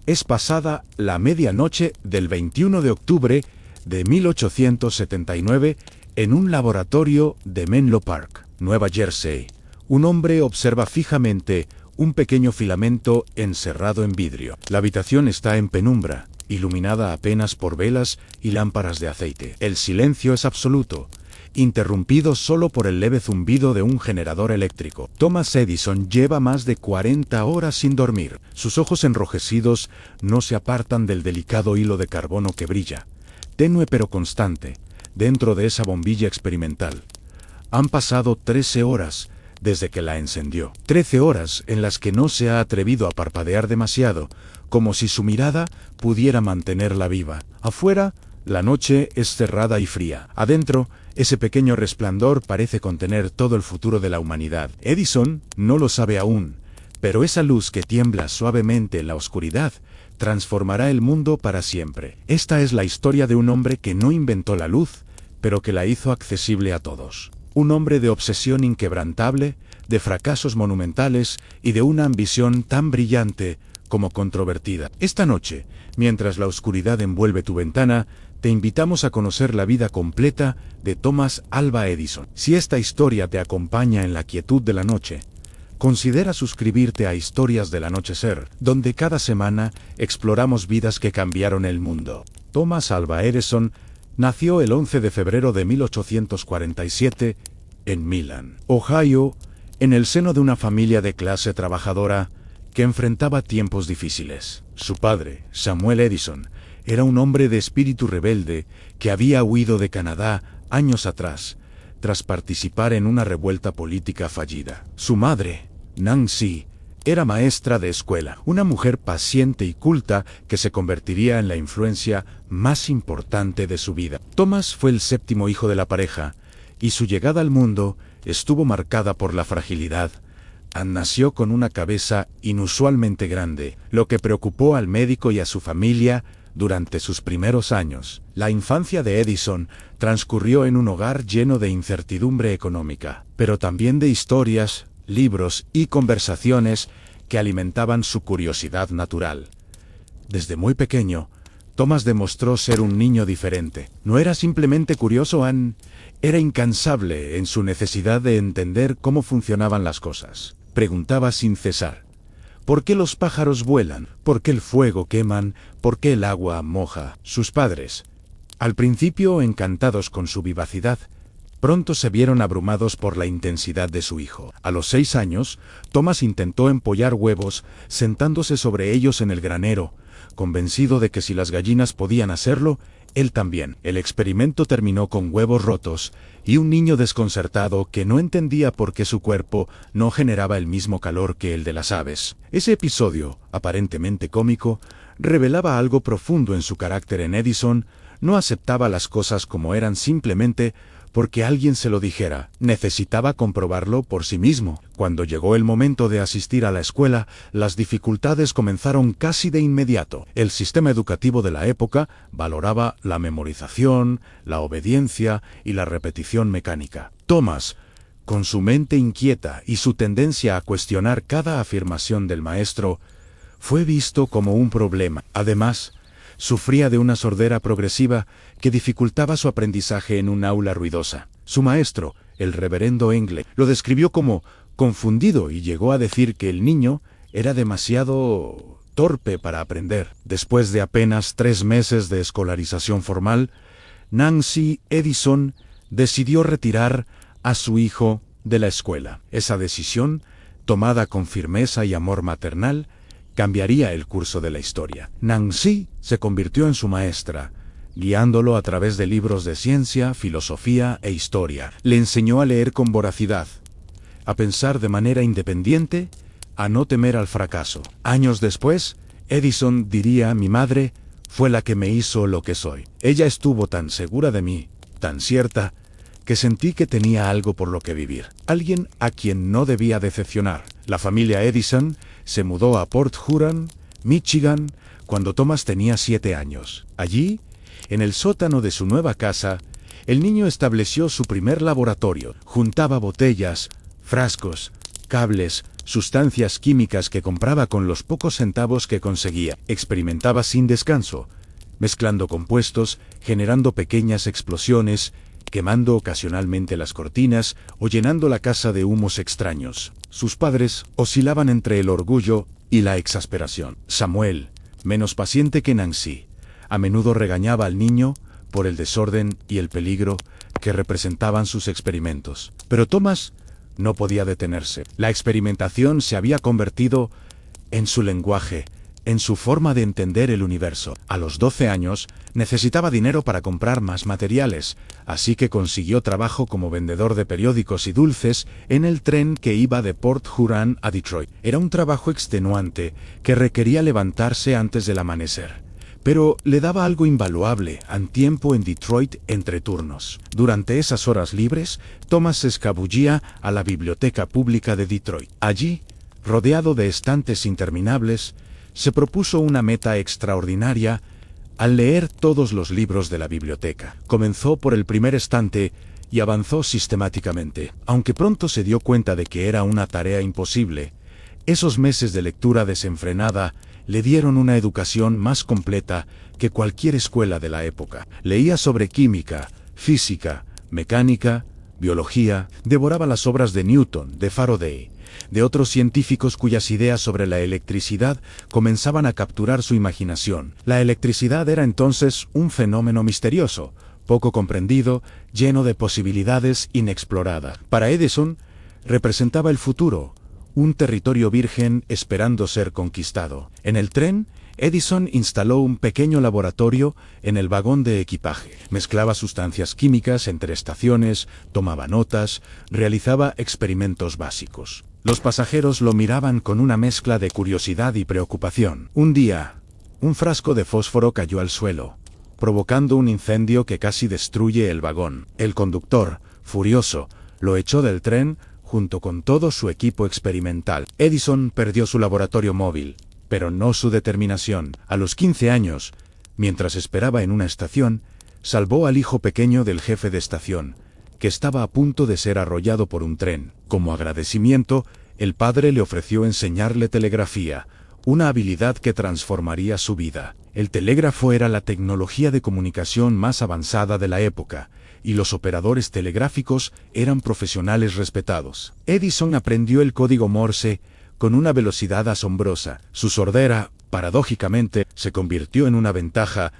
Es pasada la medianoche del 21 de octubre de 1879 en un laboratorio de Menlo Park, Nueva Jersey. Un hombre observa fijamente un pequeño filamento encerrado en vidrio. La habitación está en penumbra, iluminada apenas por velas y lámparas de aceite. El silencio es absoluto, interrumpido solo por el leve zumbido de un generador eléctrico. Thomas Edison lleva más de 40 horas sin dormir. Sus ojos enrojecidos no se apartan del delicado hilo de carbono que brilla, tenue pero constante, dentro de esa bombilla experimental. Han pasado 13 horas desde que la encendió. 13 horas en las que no se ha atrevido a parpadear demasiado, como si su mirada pudiera mantenerla viva. Afuera, la noche es cerrada y fría. Adentro, ese pequeño resplandor parece contener todo el futuro de la humanidad. Edison no lo sabe aún, pero esa luz que tiembla suavemente en la oscuridad transformará el mundo para siempre. Esta es la historia de un hombre que no inventó la luz, pero que la hizo accesible a todos. Un hombre de obsesión inquebrantable, de fracasos monumentales y de una ambición tan brillante como controvertida. Esta noche, mientras la oscuridad envuelve tu ventana, te invitamos a conocer la vida completa de Thomas Alva Edison. Si esta historia te acompaña en la quietud de la noche, considera suscribirte a Historias del Anochecer, donde cada semana exploramos vidas que cambiaron el mundo. Thomas Alva Edison nació el 11 de febrero de 1847 en Milan, Ohio, en el seno de una familia de clase trabajadora que enfrentaba tiempos difíciles. Su padre, Samuel Edison, era un hombre de espíritu rebelde que había huido de Canadá años atrás, tras participar en una revuelta política fallida. Su madre, Nancy, era maestra de escuela, una mujer paciente y culta que se convertiría en la influencia más importante de su vida. Thomas fue el séptimo hijo de la pareja, y su llegada al mundo estuvo marcada por la fragilidad. Nació con una cabeza inusualmente grande, lo que preocupó al médico y a su familia durante sus primeros años. La infancia de Edison transcurrió en un hogar lleno de incertidumbre económica, pero también de historias, libros y conversaciones que alimentaban su curiosidad natural. Desde muy pequeño, Thomas demostró ser un niño diferente. No era simplemente curioso, era incansable en su necesidad de entender cómo funcionaban las cosas. Preguntaba sin cesar: ¿por qué los pájaros vuelan? ¿Por qué el fuego queman? ¿Por qué el agua moja? Sus padres, al principio encantados con su vivacidad, pronto se vieron abrumados por la intensidad de su hijo. A los 6 años, Thomas intentó empollar huevos sentándose sobre ellos en el granero, convencido de que si las gallinas podían hacerlo, él también. El experimento terminó con huevos rotos y un niño desconcertado que no entendía por qué su cuerpo no generaba el mismo calor que el de las aves. Ese episodio, aparentemente cómico, revelaba algo profundo en su carácter. En Edison no aceptaba las cosas como eran simplemente porque alguien se lo dijera. Necesitaba comprobarlo por sí mismo. Cuando llegó el momento de asistir a la escuela, las dificultades comenzaron casi de inmediato. El sistema educativo de la época valoraba la memorización, la obediencia y la repetición mecánica. Thomas, con su mente inquieta y su tendencia a cuestionar cada afirmación del maestro, fue visto como un problema. Además, sufría de una sordera progresiva que dificultaba su aprendizaje en un aula ruidosa. Su maestro, el reverendo Engle, lo describió como confundido y llegó a decir que el niño era demasiado torpe para aprender. Después de apenas 3 meses de escolarización formal, Nancy Edison decidió retirar a su hijo de la escuela. Esa decisión, tomada con firmeza y amor maternal, cambiaría el curso de la historia. Nancy se convirtió en su maestra, guiándolo a través de libros de ciencia, filosofía e historia. Le enseñó a leer con voracidad, a pensar de manera independiente, a no temer al fracaso. Años después, Edison diría: mi madre fue la que me hizo lo que soy. Ella estuvo tan segura de mí, tan cierta, que sentí que tenía algo por lo que vivir. Alguien a quien no debía decepcionar. La familia Edison se mudó a Port Huron, Michigan, cuando Thomas tenía 7 años. Allí, en el sótano de su nueva casa, el niño estableció su primer laboratorio. Juntaba botellas, frascos, cables, sustancias químicas que compraba con los pocos centavos que conseguía. Experimentaba sin descanso, mezclando compuestos, generando pequeñas explosiones, quemando ocasionalmente las cortinas o llenando la casa de humos extraños. Sus padres oscilaban entre el orgullo y la exasperación. Samuel, menos paciente que Nancy, a menudo regañaba al niño por el desorden y el peligro que representaban sus experimentos. Pero Thomas no podía detenerse. La experimentación se había convertido en su lenguaje, en su forma de entender el universo. A los 12 años, necesitaba dinero para comprar más materiales, así que consiguió trabajo como vendedor de periódicos y dulces en el tren que iba de Port Huron a Detroit. Era un trabajo extenuante que requería levantarse antes del amanecer, pero le daba algo invaluable, un tiempo en Detroit entre turnos. Durante esas horas libres, Thomas se escabullía a la biblioteca pública de Detroit. Allí, rodeado de estantes interminables, se propuso una meta extraordinaria al leer todos los libros de la biblioteca. Comenzó por el primer estante y avanzó sistemáticamente. Aunque pronto se dio cuenta de que era una tarea imposible, esos meses de lectura desenfrenada le dieron una educación más completa que cualquier escuela de la época. Leía sobre química, física, mecánica, biología, devoraba las obras de Newton, de Faraday, de otros científicos cuyas ideas sobre la electricidad comenzaban a capturar su imaginación. La electricidad era entonces un fenómeno misterioso, poco comprendido, lleno de posibilidades inexploradas. Para Edison, representaba el futuro, un territorio virgen esperando ser conquistado. En el tren, Edison instaló un pequeño laboratorio en el vagón de equipaje. Mezclaba sustancias químicas entre estaciones, tomaba notas, realizaba experimentos básicos. Los pasajeros lo miraban con una mezcla de curiosidad y preocupación. Un día, un frasco de fósforo cayó al suelo, provocando un incendio que casi destruye el vagón. El conductor, furioso, lo echó del tren junto con todo su equipo experimental. Edison perdió su laboratorio móvil, pero no su determinación. A los 15 años, mientras esperaba en una estación, salvó al hijo pequeño del jefe de estación, que estaba a punto de ser arrollado por un tren. Como agradecimiento, el padre le ofreció enseñarle telegrafía, una habilidad que transformaría su vida. El telégrafo era la tecnología de comunicación más avanzada de la época, y los operadores telegráficos eran profesionales respetados. Edison aprendió el código Morse con una velocidad asombrosa. Su sordera, paradójicamente, se convirtió en una ventaja.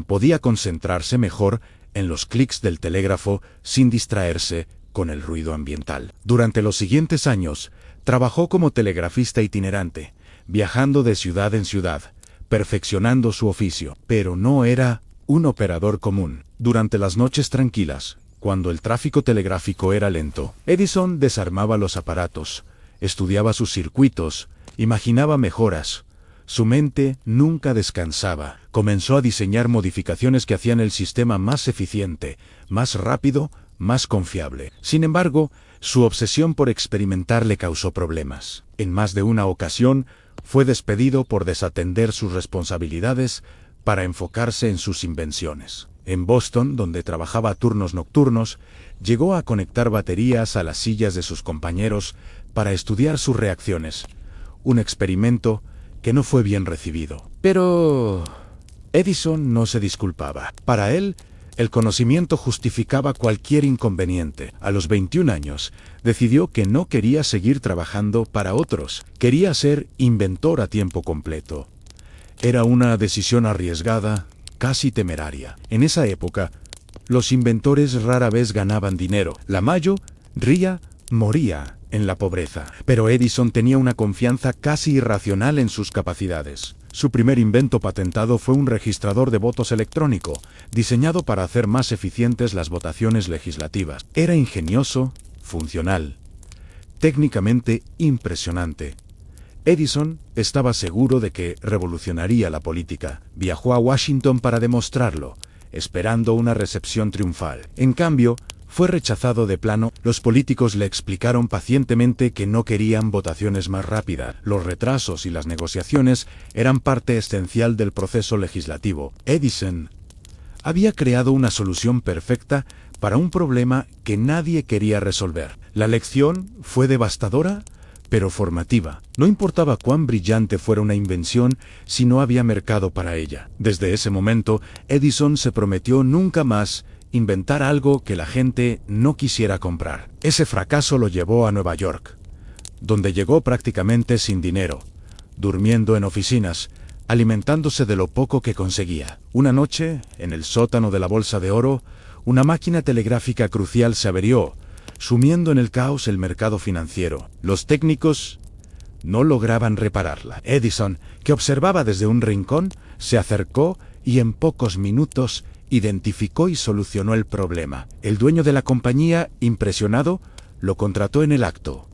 Podía concentrarse mejor en los clics del telégrafo sin distraerse con el ruido ambiental. Durante los siguientes años, trabajó como telegrafista itinerante, viajando de ciudad en ciudad, perfeccionando su oficio. Pero no era un operador común. Durante las noches tranquilas, cuando el tráfico telegráfico era lento, Edison desarmaba los aparatos, estudiaba sus circuitos, imaginaba mejoras. Su mente nunca descansaba. Comenzó a diseñar modificaciones que hacían el sistema más eficiente, más rápido, más confiable. Sin embargo, su obsesión por experimentar le causó problemas. En más de una ocasión, fue despedido por desatender sus responsabilidades para enfocarse en sus invenciones. En Boston, donde trabajaba a turnos nocturnos, llegó a conectar baterías a las sillas de sus compañeros para estudiar sus reacciones. Un experimento que no fue bien recibido. Pero Edison no se disculpaba. Para él, el conocimiento justificaba cualquier inconveniente. A los 21 años, decidió que no quería seguir trabajando para otros. Quería ser inventor a tiempo completo. Era una decisión arriesgada, casi temeraria. En esa época, los inventores rara vez ganaban dinero. La mayoría moría en la pobreza. Pero Edison tenía una confianza casi irracional en sus capacidades. Su primer invento patentado fue un registrador de votos electrónico, diseñado para hacer más eficientes las votaciones legislativas. Era ingenioso, funcional, técnicamente impresionante. Edison estaba seguro de que revolucionaría la política. Viajó a Washington para demostrarlo, esperando una recepción triunfal. En cambio, fue rechazado de plano. Los políticos le explicaron pacientemente que no querían votaciones más rápidas. Los retrasos y las negociaciones eran parte esencial del proceso legislativo. Edison había creado una solución perfecta para un problema que nadie quería resolver. La lección fue devastadora, pero formativa. No importaba cuán brillante fuera una invención si no había mercado para ella. Desde ese momento, Edison se prometió nunca más inventar algo que la gente no quisiera comprar. Ese fracaso lo llevó a Nueva York, donde llegó prácticamente sin dinero, durmiendo en oficinas, alimentándose de lo poco que conseguía. Una noche, en el sótano de la Bolsa de Oro, una máquina telegráfica crucial se averió, sumiendo en el caos el mercado financiero. Los técnicos no lograban repararla. Edison, que observaba desde un rincón, se acercó y en pocos minutos identificó y solucionó el problema. El dueño de la compañía, impresionado, lo contrató en el acto.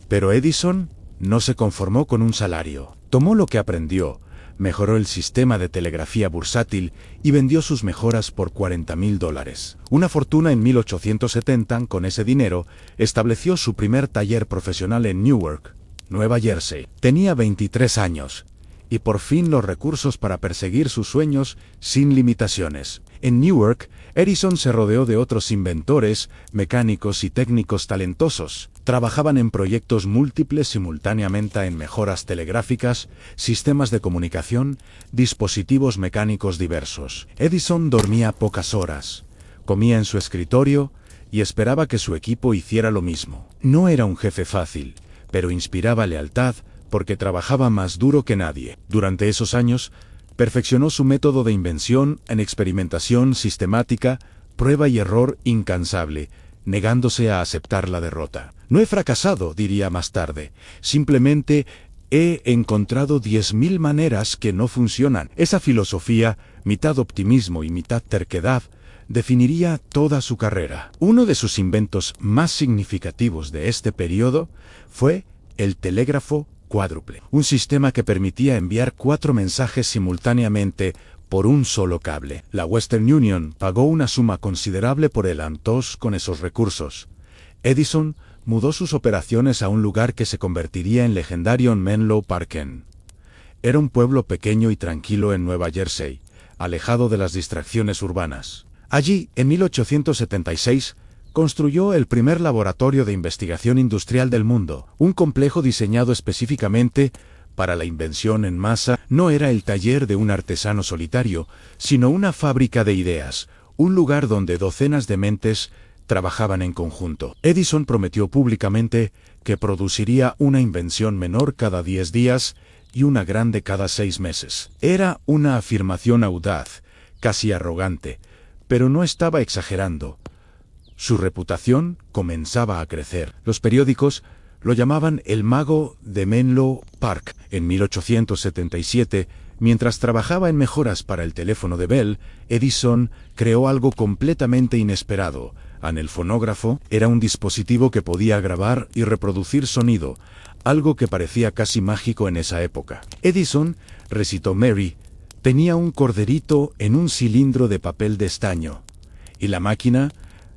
Pero Edison no se conformó con un salario. Tomó lo que aprendió, mejoró el sistema de telegrafía bursátil y vendió sus mejoras por $40,000. Una fortuna en 1870, con ese dinero, estableció su primer taller profesional en Newark, Nueva Jersey. Tenía 23 años y por fin los recursos para perseguir sus sueños sin limitaciones. En Newark, Edison se rodeó de otros inventores, mecánicos y técnicos talentosos. Trabajaban en proyectos múltiples simultáneamente en mejoras telegráficas, sistemas de comunicación, dispositivos mecánicos diversos. Edison dormía pocas horas, comía en su escritorio y esperaba que su equipo hiciera lo mismo. No era un jefe fácil, pero inspiraba lealtad porque trabajaba más duro que nadie. Durante esos años, perfeccionó su método de invención en experimentación sistemática, prueba y error incansable, negándose a aceptar la derrota. No he fracasado, diría más tarde, simplemente he encontrado 10,000 maneras que no funcionan. Esa filosofía, mitad optimismo y mitad terquedad, definiría toda su carrera. Uno de sus inventos más significativos de este periodo fue el telégrafo cuádruple, un sistema que permitía enviar 4 mensajes simultáneamente por un solo cable. La Western Union pagó una suma considerable por el Antos con esos recursos. Edison mudó sus operaciones a un lugar que se convertiría en legendario en Menlo Park. Era un pueblo pequeño y tranquilo en Nueva Jersey, alejado de las distracciones urbanas. Allí, en 1876, construyó el primer laboratorio de investigación industrial del mundo, un complejo diseñado específicamente para la invención en masa. No era el taller de un artesano solitario, sino una fábrica de ideas, un lugar donde docenas de mentes trabajaban en conjunto. Edison prometió públicamente que produciría una invención menor cada 10 días y una grande cada 6 meses. Era una afirmación audaz, casi arrogante, pero no estaba exagerando. Su reputación comenzaba a crecer. Los periódicos lo llamaban el mago de Menlo Park. En 1877, mientras trabajaba en mejoras para el teléfono de Bell, Edison creó algo completamente inesperado. El fonógrafo era un dispositivo que podía grabar y reproducir sonido, algo que parecía casi mágico en esa época. Edison, recitó Mary, tenía un corderito en un cilindro de papel de estaño, y la máquina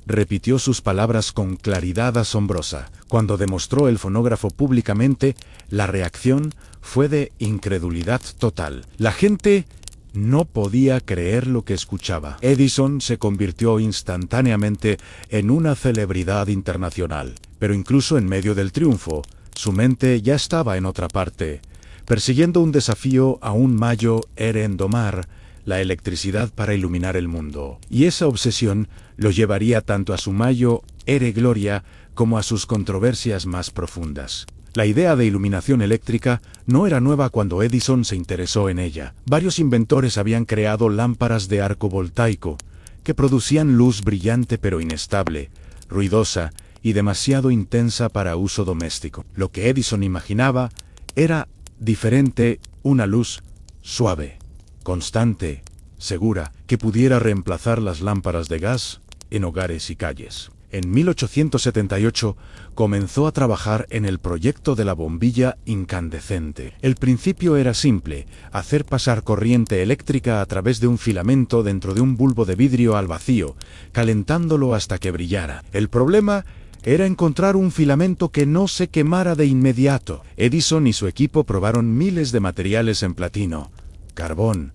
repitió sus palabras con claridad asombrosa. Cuando demostró el fonógrafo públicamente, la reacción fue de incredulidad total. La gente no podía creer lo que escuchaba. Edison se convirtió instantáneamente en una celebridad internacional. Pero incluso en medio del triunfo, su mente ya estaba en otra parte, persiguiendo un desafío aún mayor: era en domar la electricidad para iluminar el mundo. Y esa obsesión lo llevaría tanto a su mayor gloria como a sus controversias más profundas. La idea de iluminación eléctrica no era nueva cuando Edison se interesó en ella. Varios inventores habían creado lámparas de arco voltaico que producían luz brillante pero inestable, ruidosa y demasiado intensa para uso doméstico. Lo que Edison imaginaba era diferente: una luz suave, constante, segura, que pudiera reemplazar las lámparas de gas en hogares y calles. En 1878 comenzó a trabajar en el proyecto de la bombilla incandescente. El principio era simple: hacer pasar corriente eléctrica a través de un filamento dentro de un bulbo de vidrio al vacío, calentándolo hasta que brillara. El problema era encontrar un filamento que no se quemara de inmediato. Edison y su equipo probaron miles de materiales en platino, carbón,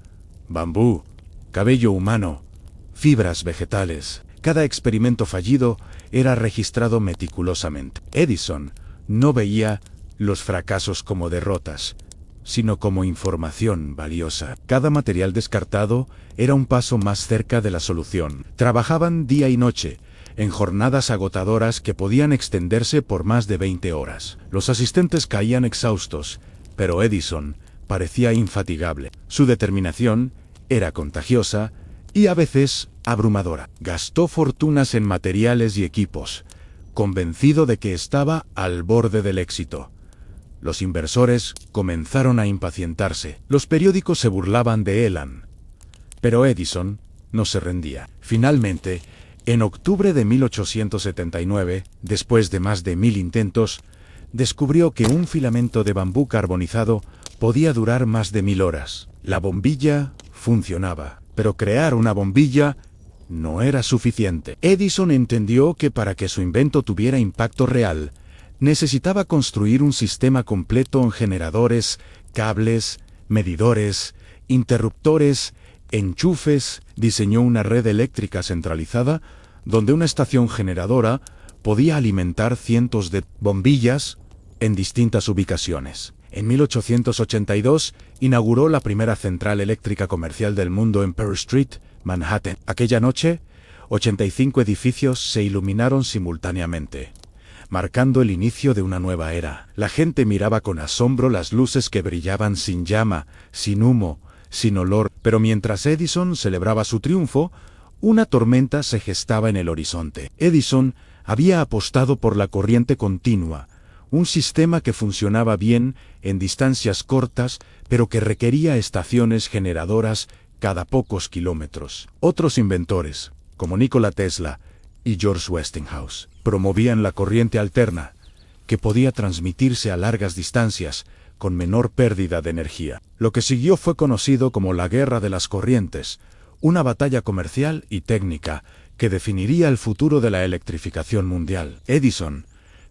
bambú, cabello humano, fibras vegetales. Cada experimento fallido era registrado meticulosamente. Edison no veía los fracasos como derrotas, sino como información valiosa. Cada material descartado era un paso más cerca de la solución. Trabajaban día y noche, en jornadas agotadoras que podían extenderse por más de 20 horas. Los asistentes caían exhaustos, pero Edison parecía infatigable. Su determinación era contagiosa y a veces abrumadora. Gastó fortunas en materiales y equipos, convencido de que estaba al borde del éxito. Los inversores comenzaron a impacientarse. Los periódicos se burlaban de Elan. Pero Edison no se rendía. Finalmente, en octubre de 1879, después de más de 1000 intentos, descubrió que un filamento de bambú carbonizado podía durar más de 1000 horas. La bombilla funcionaba, pero crear una bombilla no era suficiente. Edison entendió que para que su invento tuviera impacto real, necesitaba construir un sistema completo en generadores, cables, medidores, interruptores, enchufes. Diseñó una red eléctrica centralizada donde una estación generadora podía alimentar cientos de bombillas en distintas ubicaciones. En 1882 inauguró la primera central eléctrica comercial del mundo en Pearl Street, Manhattan. Aquella noche, 85 edificios se iluminaron simultáneamente, marcando el inicio de una nueva era. La gente miraba con asombro las luces que brillaban sin llama, sin humo, sin olor. Pero mientras Edison celebraba su triunfo, una tormenta se gestaba en el horizonte. Edison había apostado por la corriente continua, un sistema que funcionaba bien en distancias cortas, pero que requería estaciones generadoras cada pocos kilómetros. Otros inventores, como Nikola Tesla y George Westinghouse, promovían la corriente alterna, que podía transmitirse a largas distancias con menor pérdida de energía. Lo que siguió fue conocido como la Guerra de las Corrientes, una batalla comercial y técnica que definiría el futuro de la electrificación mundial. Edison,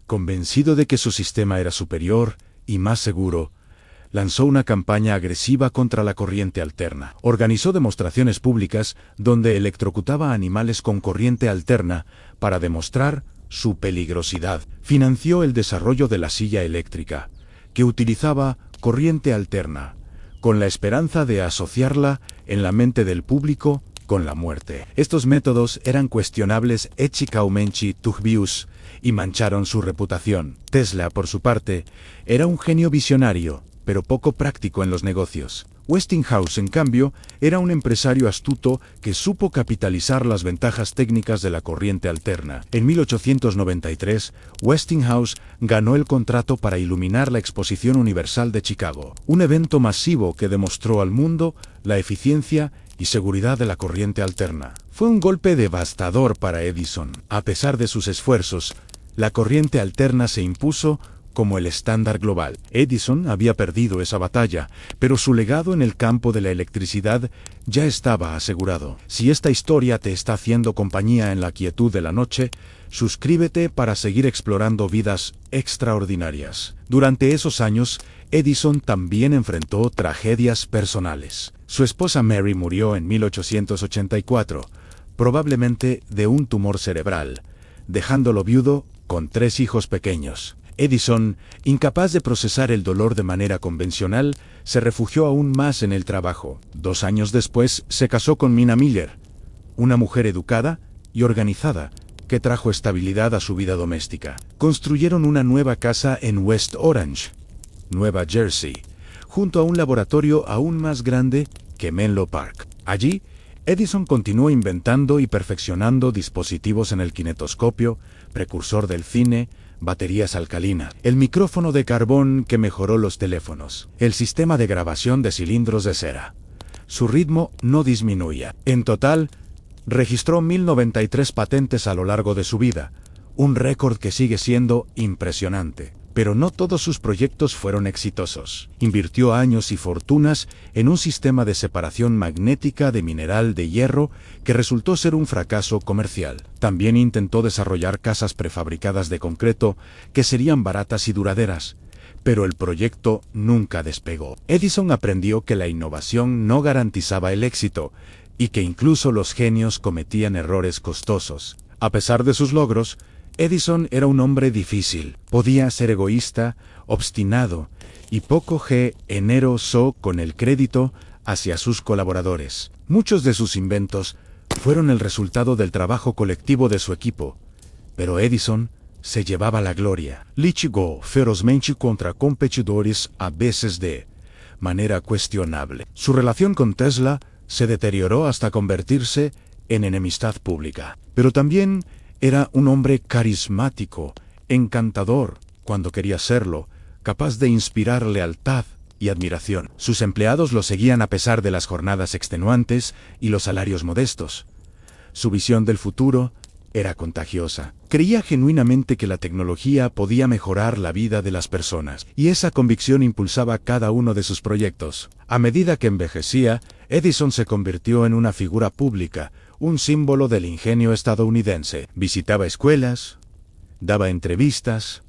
convencido de que su sistema era superior y más seguro, lanzó una campaña agresiva contra la corriente alterna. Organizó demostraciones públicas donde electrocutaba a animales con corriente alterna para demostrar su peligrosidad. Financió el desarrollo de la silla eléctrica, que utilizaba corriente alterna, con la esperanza de asociarla en la mente del público con la muerte. Estos métodos eran cuestionables éticamente tugbius y mancharon su reputación. Tesla, por su parte, era un genio visionario, pero poco práctico en los negocios. Westinghouse, en cambio, era un empresario astuto que supo capitalizar las ventajas técnicas de la corriente alterna. En 1893, Westinghouse ganó el contrato para iluminar la Exposición Universal de Chicago, un evento masivo que demostró al mundo la eficiencia y seguridad de la corriente alterna. Fue un golpe devastador para Edison. A pesar de sus esfuerzos, la corriente alterna se impuso como el estándar global. Edison había perdido esa batalla, pero su legado en el campo de la electricidad ya estaba asegurado. Si esta historia te está haciendo compañía en la quietud de la noche, suscríbete para seguir explorando vidas extraordinarias. Durante esos años, Edison también enfrentó tragedias personales. Su esposa Mary murió en 1884, probablemente de un tumor cerebral, dejándolo viudo con 3 hijos pequeños. Edison, incapaz de procesar el dolor de manera convencional, se refugió aún más en el trabajo. 2 años después, se casó con Minna Miller, una mujer educada y organizada que trajo estabilidad a su vida doméstica. Construyeron una nueva casa en West Orange, Nueva Jersey, junto a un laboratorio aún más grande que Menlo Park. Allí, Edison continuó inventando y perfeccionando dispositivos en el kinetoscopio, precursor del cine, baterías alcalinas, el micrófono de carbón que mejoró los teléfonos, el sistema de grabación de cilindros de cera. Su ritmo no disminuía. En total, registró 1093 patentes a lo largo de su vida, un récord que sigue siendo impresionante. Pero no todos sus proyectos fueron exitosos. Invirtió años y fortunas en un sistema de separación magnética de mineral de hierro que resultó ser un fracaso comercial. También intentó desarrollar casas prefabricadas de concreto que serían baratas y duraderas, pero el proyecto nunca despegó. Edison aprendió que la innovación no garantizaba el éxito y que incluso los genios cometían errores costosos. A pesar de sus logros, Edison era un hombre difícil, podía ser egoísta, obstinado y poco generoso con el crédito hacia sus colaboradores. Muchos de sus inventos fueron el resultado del trabajo colectivo de su equipo, pero Edison se llevaba la gloria. Litigó ferozmente contra competidores a veces de manera cuestionable. Su relación con Tesla se deterioró hasta convertirse en enemistad pública. Pero también era un hombre carismático, encantador cuando quería serlo, capaz de inspirar lealtad y admiración. Sus empleados lo seguían a pesar de las jornadas extenuantes y los salarios modestos. Su visión del futuro era contagiosa. Creía genuinamente que la tecnología podía mejorar la vida de las personas, y esa convicción impulsaba cada uno de sus proyectos. A medida que envejecía, Edison se convirtió en una figura pública, un símbolo del ingenio estadounidense. Visitaba escuelas, daba entrevistas,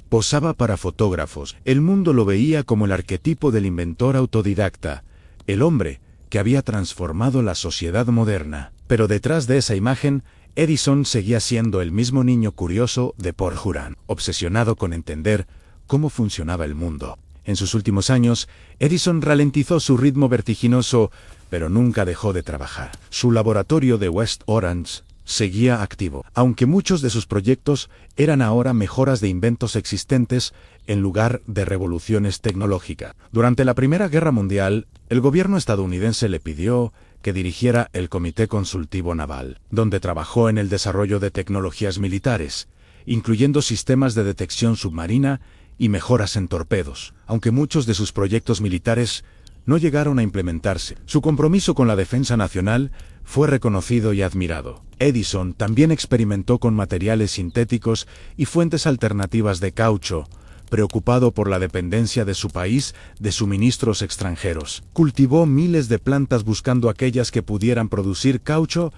posaba para fotógrafos. El mundo lo veía como el arquetipo del inventor autodidacta, el hombre que había transformado la sociedad moderna. Pero detrás de esa imagen, Edison seguía siendo el mismo niño curioso de Paul Juran, obsesionado con entender cómo funcionaba el mundo. En sus últimos años, Edison ralentizó su ritmo vertiginoso, pero nunca dejó de trabajar. Su laboratorio de West Orange seguía activo, aunque muchos de sus proyectos eran ahora mejoras de inventos existentes en lugar de revoluciones tecnológicas. Durante la Primera Guerra Mundial, el gobierno estadounidense le pidió que dirigiera el Comité Consultivo Naval, donde trabajó en el desarrollo de tecnologías militares, incluyendo sistemas de detección submarina y mejoras en torpedos. Aunque muchos de sus proyectos militares no llegaron a implementarse, su compromiso con la defensa nacional fue reconocido y admirado. Edison también experimentó con materiales sintéticos y fuentes alternativas de caucho, preocupado por la dependencia de su país de suministros extranjeros. Cultivó miles de plantas buscando aquellas que pudieran producir caucho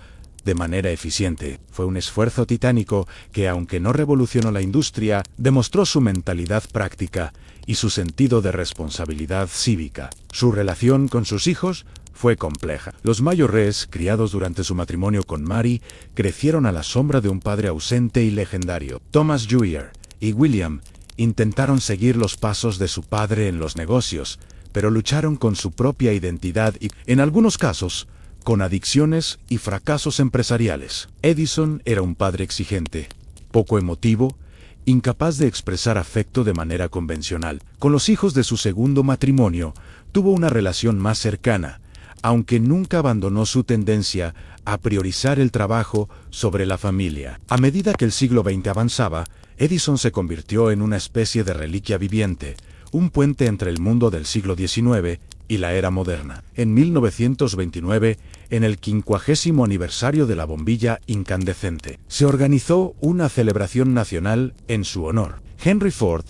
de manera eficiente. Fue un esfuerzo titánico que, aunque no revolucionó la industria, demostró su mentalidad práctica y su sentido de responsabilidad cívica. Su relación con sus hijos fue compleja. Los mayores, criados durante su matrimonio con Mary, crecieron a la sombra de un padre ausente y legendario. Thomas Jr. y William intentaron seguir los pasos de su padre en los negocios, pero lucharon con su propia identidad y, en algunos casos, con adicciones y fracasos empresariales. Edison era un padre exigente, poco emotivo, incapaz de expresar afecto de manera convencional. Con los hijos de su segundo matrimonio, tuvo una relación más cercana, aunque nunca abandonó su tendencia a priorizar el trabajo sobre la familia. A medida que el siglo XX avanzaba, Edison se convirtió en una especie de reliquia viviente, un puente entre el mundo del siglo XIX y la era moderna. En 1929, en el 50º aniversario de la bombilla incandescente, se organizó una celebración nacional en su honor. Henry Ford,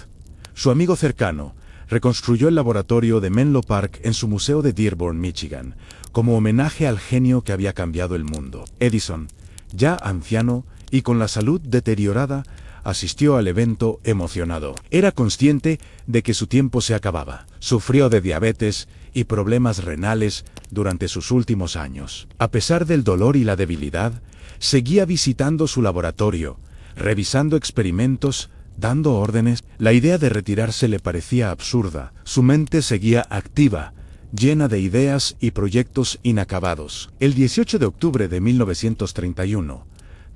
su amigo cercano, reconstruyó el laboratorio de Menlo Park en su museo de Dearborn, Michigan, como homenaje al genio que había cambiado el mundo. Edison, ya anciano y con la salud deteriorada, asistió al evento emocionado. Era consciente de que su tiempo se acababa. Sufrió de diabetes y problemas renales durante sus últimos años. A pesar del dolor y la debilidad, seguía visitando su laboratorio, revisando experimentos, dando órdenes. La idea de retirarse le parecía absurda. Su mente seguía activa, llena de ideas y proyectos inacabados. El 18 de octubre de 1931,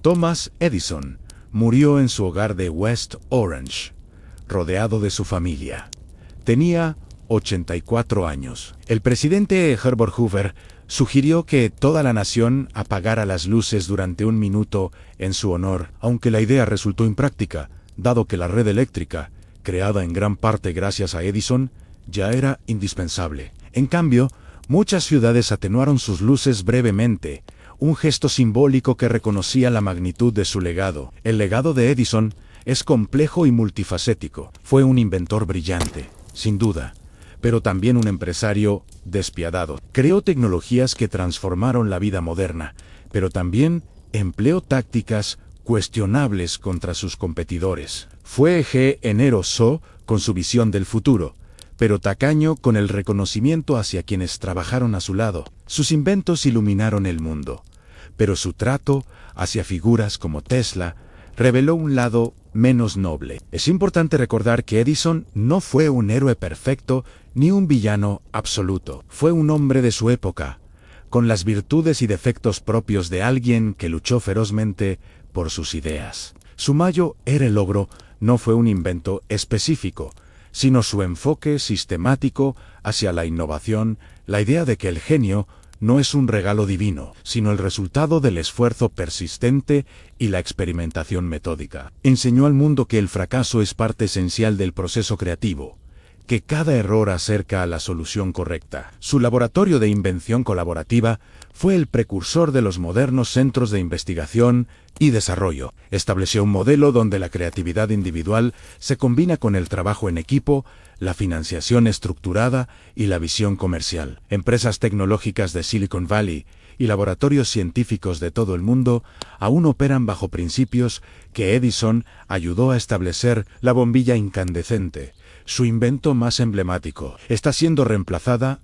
Thomas Edison murió en su hogar de West Orange, rodeado de su familia. Tenía 84 años. El presidente Herbert Hoover sugirió que toda la nación apagara las luces durante un minuto en su honor, aunque la idea resultó impráctica, dado que la red eléctrica, creada en gran parte gracias a Edison, ya era indispensable. En cambio, muchas ciudades atenuaron sus luces brevemente, un gesto simbólico que reconocía la magnitud de su legado. El legado de Edison es complejo y multifacético. Fue un inventor brillante, sin duda, pero también un empresario despiadado. Creó tecnologías que transformaron la vida moderna, pero también empleó tácticas cuestionables contra sus competidores. Fue generoso con su visión del futuro, pero tacaño con el reconocimiento hacia quienes trabajaron a su lado. Sus inventos iluminaron el mundo, pero su trato hacia figuras como Tesla reveló un lado menos noble. Es importante recordar que Edison no fue un héroe perfecto ni un villano absoluto. Fue un hombre de su época, con las virtudes y defectos propios de alguien que luchó ferozmente por sus ideas. Su mayor logro no fue un invento específico, sino su enfoque sistemático hacia la innovación, la idea de que el genio no es un regalo divino, sino el resultado del esfuerzo persistente y la experimentación metódica. Enseñó al mundo que el fracaso es parte esencial del proceso creativo, que cada error acerca a la solución correcta. Su laboratorio de invención colaborativa fue el precursor de los modernos centros de investigación y desarrollo. Estableció un modelo donde la creatividad individual se combina con el trabajo en equipo, la financiación estructurada y la visión comercial. Empresas tecnológicas de Silicon Valley y laboratorios científicos de todo el mundo aún operan bajo principios que Edison ayudó a establecer. La bombilla incandescente, su invento más emblemático, está siendo reemplazada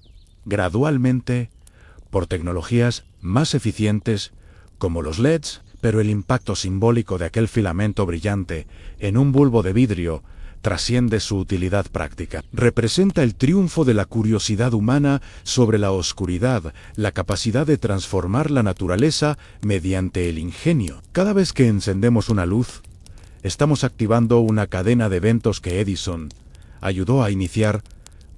gradualmente por tecnologías más eficientes como los LEDs, pero el impacto simbólico de aquel filamento brillante en un bulbo de vidrio trasciende su utilidad práctica. Representa el triunfo de la curiosidad humana sobre la oscuridad, la capacidad de transformar la naturaleza mediante el ingenio. Cada vez que encendemos una luz, estamos activando una cadena de eventos que Edison ayudó a iniciar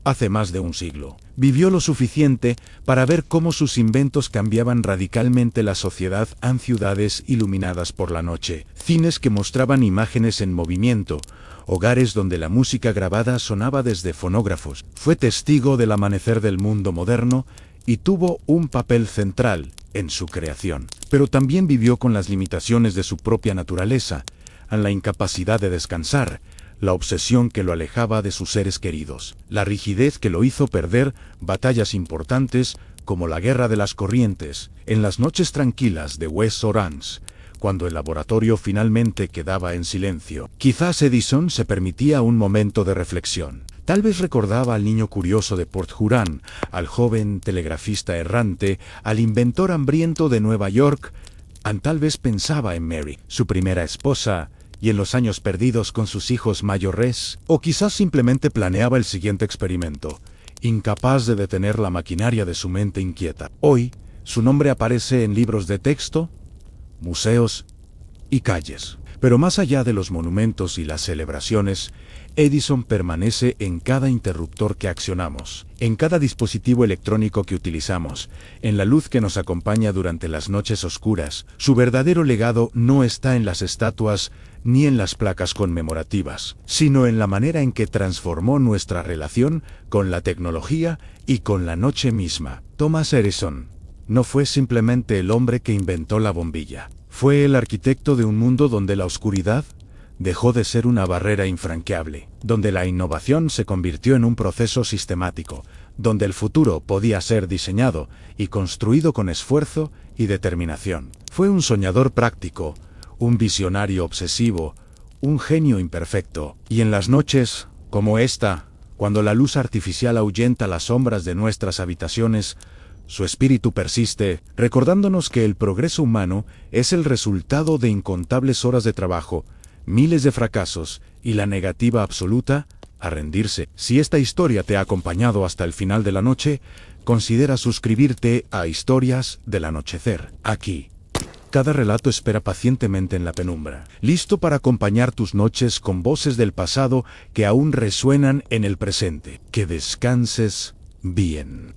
hace más de un siglo. Vivió lo suficiente para ver cómo sus inventos cambiaban radicalmente la sociedad en ciudades iluminadas por la noche, cines que mostraban imágenes en movimiento, hogares donde la música grabada sonaba desde fonógrafos. Fue testigo del amanecer del mundo moderno y tuvo un papel central en su creación. Pero también vivió con las limitaciones de su propia naturaleza, en la incapacidad de descansar, la obsesión que lo alejaba de sus seres queridos, la rigidez que lo hizo perder batallas importantes como la Guerra de las Corrientes, en las noches tranquilas de West Orange, cuando el laboratorio finalmente quedaba en silencio. Quizás Edison se permitía un momento de reflexión. Tal vez recordaba al niño curioso de Port Huron, al joven telegrafista errante, al inventor hambriento de Nueva York, tal vez pensaba en Mary, su primera esposa, y en los años perdidos con sus hijos mayores, o quizás simplemente planeaba el siguiente experimento, incapaz de detener la maquinaria de su mente inquieta. Hoy, su nombre aparece en libros de texto, museos y calles. Pero más allá de los monumentos y las celebraciones, Edison permanece en cada interruptor que accionamos, en cada dispositivo electrónico que utilizamos, en la luz que nos acompaña durante las noches oscuras. Su verdadero legado no está en las estatuas ni en las placas conmemorativas, sino en la manera en que transformó nuestra relación con la tecnología y con la noche misma. Thomas Edison no fue simplemente el hombre que inventó la bombilla. Fue el arquitecto de un mundo donde la oscuridad dejó de ser una barrera infranqueable, donde la innovación se convirtió en un proceso sistemático, donde el futuro podía ser diseñado y construido con esfuerzo y determinación. Fue un soñador práctico, un visionario obsesivo, un genio imperfecto. Y en las noches, como esta, cuando la luz artificial ahuyenta las sombras de nuestras habitaciones, su espíritu persiste, recordándonos que el progreso humano es el resultado de incontables horas de trabajo, miles de fracasos y la negativa absoluta a rendirse. Si esta historia te ha acompañado hasta el final de la noche, considera suscribirte a Historias del Anochecer. Aquí, cada relato espera pacientemente en la penumbra, listo para acompañar tus noches con voces del pasado que aún resuenan en el presente. Que descanses bien.